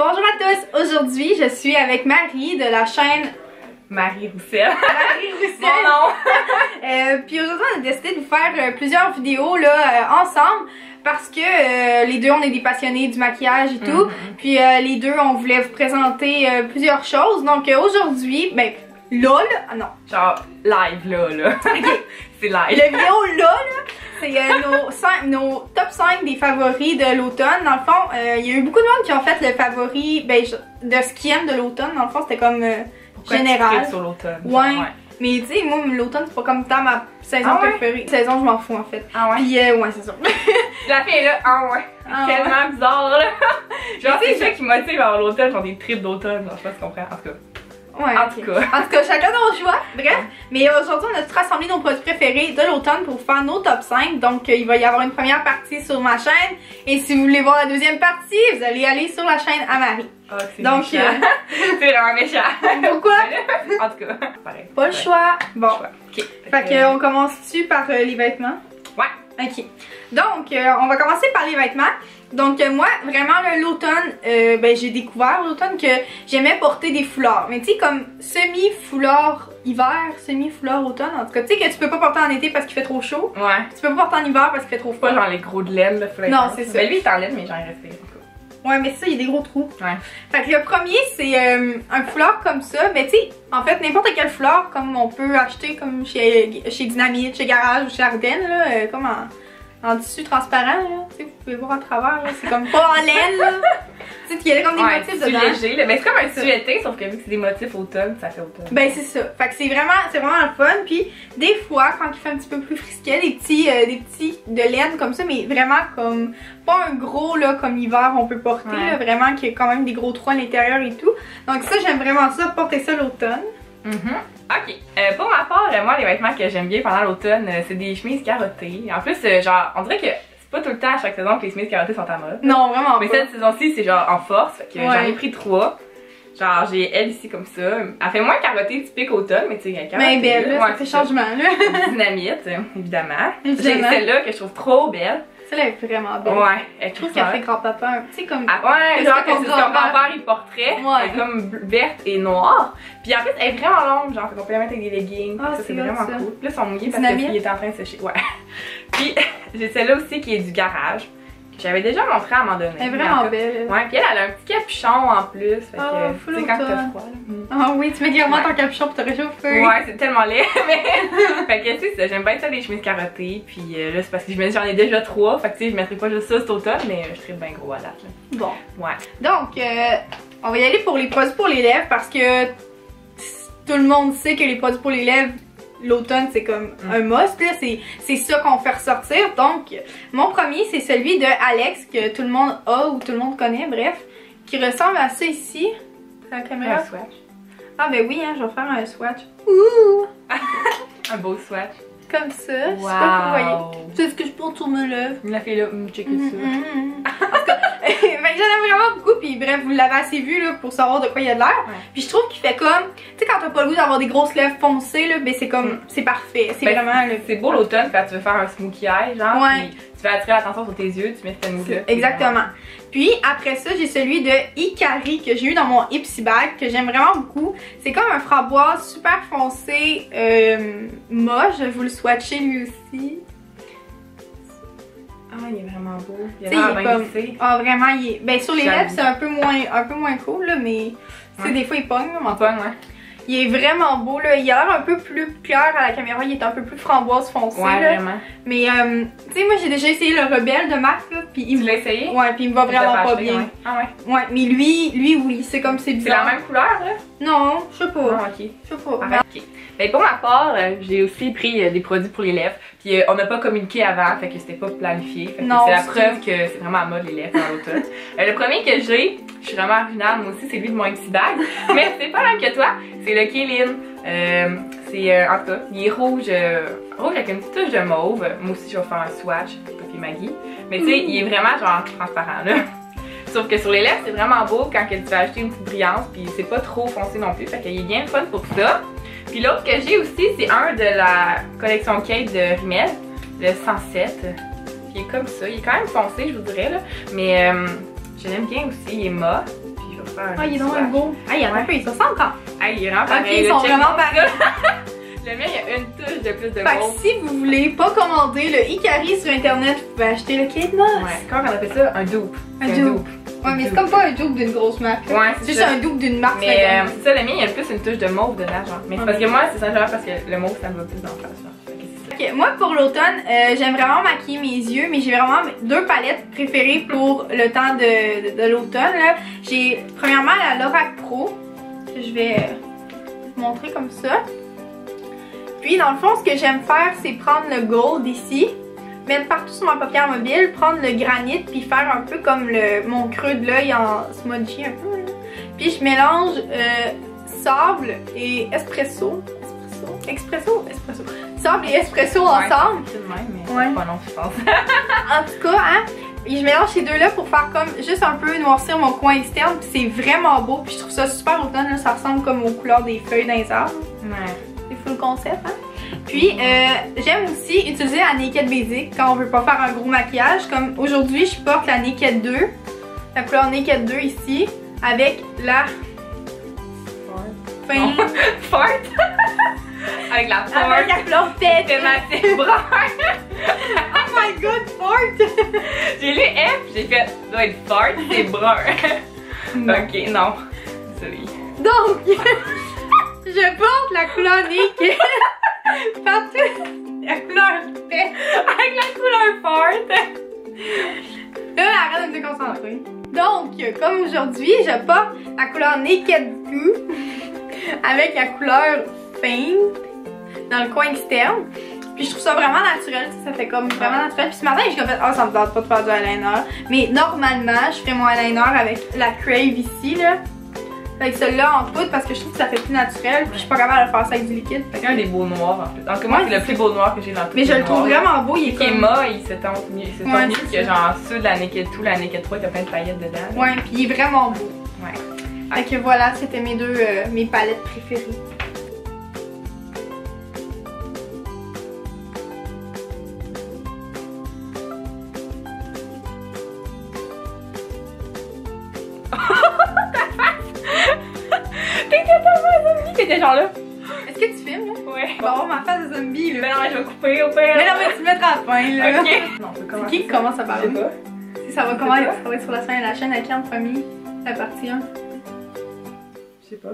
Bonjour à tous! Aujourd'hui, je suis avec Marie de la chaîne Marie Roussel. Marie Roussel. Mon nom! Puis aujourd'hui, on a décidé de vous faire plusieurs vidéos là, ensemble parce que les deux, on est des passionnés du maquillage et tout. Puis les deux, on voulait vous présenter plusieurs choses. Donc aujourd'hui, ben là, non. Genre live là. Ok. C'est live. La vidéo là, c'est nos top 5 des favoris de l'automne. Dans le fond, il y a eu beaucoup de monde qui ont fait le favori de ce qu'ils aiment de l'automne. Dans le fond, c'était comme général. Sur l'automne. Ouais. Mais tu sais, moi, l'automne, c'est pas comme tant ma saison préférée. Saison, je m'en fous en fait. Ah ouais? Puis ouais, c'est ça. La fille est là, ah ouais. Ah tellement bizarre là. Genre, c'est ça qui motive vers l'automne, genre des trips d'automne. Genre, je sais pas si tu comprends. En tout cas. Ouais, en tout cas. En tout cas, chacun nos choix. Bref, mais aujourd'hui, on a tout rassemblé nos produits préférés de l'automne pour faire nos top 5. Donc, il va y avoir une première partie sur ma chaîne. Et si vous voulez voir la deuxième partie, vous allez aller sur la chaîne à Marie. Ah, c'est donc, c'est vraiment méchant. Pourquoi? En tout cas, pareil. Pas le choix. Bon. Ok. Fait que, on commence-tu par les vêtements? Ouais. Ok. Donc, on va commencer par les vêtements. Donc moi, vraiment l'automne, ben j'ai découvert l'automne que j'aimais porter des foulards. Mais tu sais, comme semi-foulard hiver, semi-foulard automne. En tout cas, tu sais que tu peux pas porter en été parce qu'il fait trop chaud. Ouais. Tu peux pas porter en hiver parce qu'il fait trop froid. Pas genre les gros de laine là. Non, c'est ça. Mais lui, il est en laine, mais j'en ai resté. Ouais, mais ça, il y a des gros trous. Ouais. Fait que le premier, c'est un foulard comme ça. Mais tu sais, en fait, n'importe quel foulard, comme on peut acheter comme chez Dynamite, chez Garage ou chez Ardennes, là, comme en tissu transparent, là. Tu sais, vous pouvez voir à travers, là. C'est comme pas en laine, là. Tu sais, il y a comme des motifs dedans. Léger, là. Mais c'est comme un tissu été, sauf que vu que c'est des motifs automne, ça fait automne. Ben, c'est ça. Fait que c'est vraiment le fun. Puis, des fois, quand il fait un petit peu plus frisquet, des petits de laine comme ça, mais vraiment comme, pas un gros, là, comme l'hiver, on peut porter, là. Vraiment, qui a quand même des gros trous à l'intérieur et tout. Donc, ça, j'aime vraiment ça, porter ça l'automne. Ok, pour ma part, moi les vêtements que j'aime bien pendant l'automne, c'est des chemises carottées. En plus, genre, on dirait que c'est pas tout le temps à chaque saison que les chemises carottées sont à mode. Non, vraiment mais pas. cette saison-ci, c'est genre en force, fait que j'en ai pris 3. Genre, j'ai elle ici comme ça. Elle fait moins carottée typique automne, mais tu sais, elle est carottée. Mais belle, là, ça fait changement, là. Dynamite, évidemment. J'ai celle-là que je trouve trop belle. Celle-là est vraiment belle. Ouais, je trouve qu'elle fait grand-papa, tu sais, comme. Ah ouais, genre que c'est son grand-père, il portrait. Elle est comme verte et noire. Puis en plus, elle est vraiment longue, genre, qu'on peut la mettre avec des leggings. Ah, ça, c'est vraiment cool. Puis là, ils sont mouillés parce qu'il était en train de sécher. Ouais. Puis j'ai celle-là aussi qui est du Garage, que j'avais déjà montré à un moment donné. Elle est vraiment belle. Ouais, puis elle a un petit capuchon en plus. Fait que, tu sais, quand t'as froid. Ah oui, tu mets clairement ton capuchon pour te réchauffer. Ouais, c'est tellement laid. Mais fait que c'est ça, j'aime bien ça les chemises carottées. Puis là, c'est parce que j'en ai déjà 3. Fait que tu sais, je mettrai pas juste ça cet automne, mais je serai bien gros à date. Bon. Ouais. Donc, on va y aller pour les produits pour les lèvres parce que tout le monde sait que les produits pour les lèvres, l'automne, c'est comme un must, là. C'est ça qu'on fait ressortir. Donc, mon premier, c'est celui de Alex, que tout le monde a ou tout le monde connaît, bref, qui ressemble à ça ici. La caméra. Un swatch. Ah ben oui, hein, je vais faire un swatch. Ouh! Un beau swatch. Comme ça, wow. Je sais pas si vous voyez. C'est ce que je porte sur mes lèvres. La fille là, check ça. En tout cas, ben, j'en aime vraiment beaucoup, puis bref, vous l'avez assez vu là, pour savoir de quoi il y a de l'air. Puis je trouve qu'il fait comme, tu sais, quand t'as pas le goût d'avoir des grosses lèvres foncées, là, ben c'est comme, c'est parfait. C'est vraiment le. C'est beau l'automne quand tu veux faire un smokey eye, genre. Puis tu veux attirer l'attention sur tes yeux, tu mets cette mousse-là. Exactement. Puis après ça, j'ai celui de Ikari que j'ai eu dans mon Ipsy Bag, que j'aime vraiment beaucoup. C'est comme un framboise super foncé, moche. Je vais vous le swatcher lui aussi. Ah, il est vraiment beau. Il a l'air bien glissé. Ah, vraiment, il est. Ben, sur les lèvres, c'est un peu moins cool, là, mais. Tu sais, des fois, il pogne, là, il pogne, ouais. Il est vraiment beau, là. Il a l'air un peu plus clair à la caméra. Il est un peu plus framboise foncé, ouais, là. Vraiment. Mais, tu sais, moi, j'ai déjà essayé le Rebelle de Mac, là. Puis tu l'as essayé? Ouais, puis il me va vraiment pas bien. Ouais. Ah ouais? Ouais, mais lui, oui. C'est comme c'est bizarre. C'est la même couleur, là? Non, je sais pas. Non, ok. Je sais pas. Ok. Ben, pour ma part, j'ai aussi pris des produits pour les lèvres. Puis on n'a pas communiqué avant, fait que c'était pas planifié. Fait que c'est la preuve que c'est vraiment à mode les lèvres dans l'automne. Le premier que j'ai, je suis vraiment originale, moi aussi, c'est lui de mon Ipsy Bag. Mais c'est pas le même que toi, c'est le Kaylin. C'est en tout cas, il est rouge avec une petite touche de mauve. Moi aussi, je vais faire un swatch, Puffy Maggie. Mais tu sais, il est vraiment genre transparent là. Sauf que sur les lèvres, c'est vraiment beau quand tu vas ajouter une petite brillance, puis c'est pas trop foncé non plus, fait qu'il est bien fun pour ça. Puis l'autre que j'ai aussi, c'est un de la collection Kate de Rimmel, le 107. Puis il est comme ça, il est quand même foncé, je vous dirais, là. Mais je l'aime bien aussi, il est mat. Puis faire. Ah, il est donc beau. Ah, il y a un peu, ils se ressemblent quand. Ah, il est vraiment Ok, pareil. ils sont vraiment pareils. Le mien, il y a une touche de plus de Fait que mauve. si vous voulez pas commander le Ikari sur internet, vous pouvez acheter le Kate Moss. Ouais, comment on appelle ça? Un dupe. Un C'est dupe. Ouais, mais c'est comme pas un double d'une grosse marque. Là. Ouais, c'est juste un double d'une marque. Mais c'est ça, le mien, il y a plus une touche de mauve dedans, genre. Mais c'est parce que moi, c'est simplement parce que le mauve, ça me va plus dans le face. Ok, moi pour l'automne, j'aime vraiment maquiller mes yeux, mais j'ai vraiment deux palettes préférées pour le temps de l'automne. J'ai premièrement la Lorac Pro, que je vais vous montrer comme ça. Puis dans le fond, ce que j'aime faire, c'est prendre le gold ici, mettre partout sur ma paupière mobile, prendre le granit, puis faire un peu comme mon creux de l'œil en smudgy un peu. Là. Puis je mélange sable et espresso. Sable et espresso ensemble. C'est le même, mais pas non, je pense. En tout cas, hein, et je mélange ces deux-là pour faire comme juste un peu noircir mon coin externe. Puis c'est vraiment beau. Puis je trouve ça super automne. Là, ça ressemble comme aux couleurs des feuilles dans les arbres. Ouais. C'est full concept, hein. Puis j'aime aussi utiliser la Naked Basic quand on veut pas faire un gros maquillage. Comme aujourd'hui, je porte la Naked 2. La couleur Naked 2 ici. Avec la... Fart. Avec la fart. Avec la couleur tête. Thématique brun. Oh my god, fart. J'ai lu F, j'ai fait doit être fart, c'est brun. Non. Ok, non. Désolée. Donc, je porte la couleur Naked partout. La couleur tête. Avec la couleur fart. Là, arrête de te concentrer. Donc, comme aujourd'hui, je porte la couleur Naked 2 avec la couleur Faint dans le coin externe. Puis je trouve ça vraiment naturel, ça fait comme vraiment naturel. Puis ce matin, j'ai fait, ah, ça me tente pas de faire du eyeliner. Mais normalement, je ferais mon eyeliner avec la Crave ici, là. Avec celle-là en poudre parce que je trouve que ça fait plus naturel. Puis je suis pas capable de faire ça avec du liquide. C'est un des beaux noirs en fait. En tout cas, moi, c'est le plus beau noir que j'ai dans tout. Mais je le trouve vraiment beau, il est comme... comme... mat, il se tente mieux. Il se tente mieux que genre ceux de la Naked 2, la Naked 3, t'as plein de paillettes dedans. Là. Ouais, puis il est vraiment beau. Ouais. Fait que voilà, c'était mes palettes préférées. T'étais genre là. Est-ce que tu filmes, là? Ouais. On va avoir ma face de zombie, là. Mais non, je vais couper au pire. Mais non, mais tu le mettras à la fin, là. Ok. Non, on peut commencer. C'est qui commence à parler? Je sais pas. Si ça va comment ça va être sur la fin de la chaîne, à qui en premier? La partie 1. Je sais pas,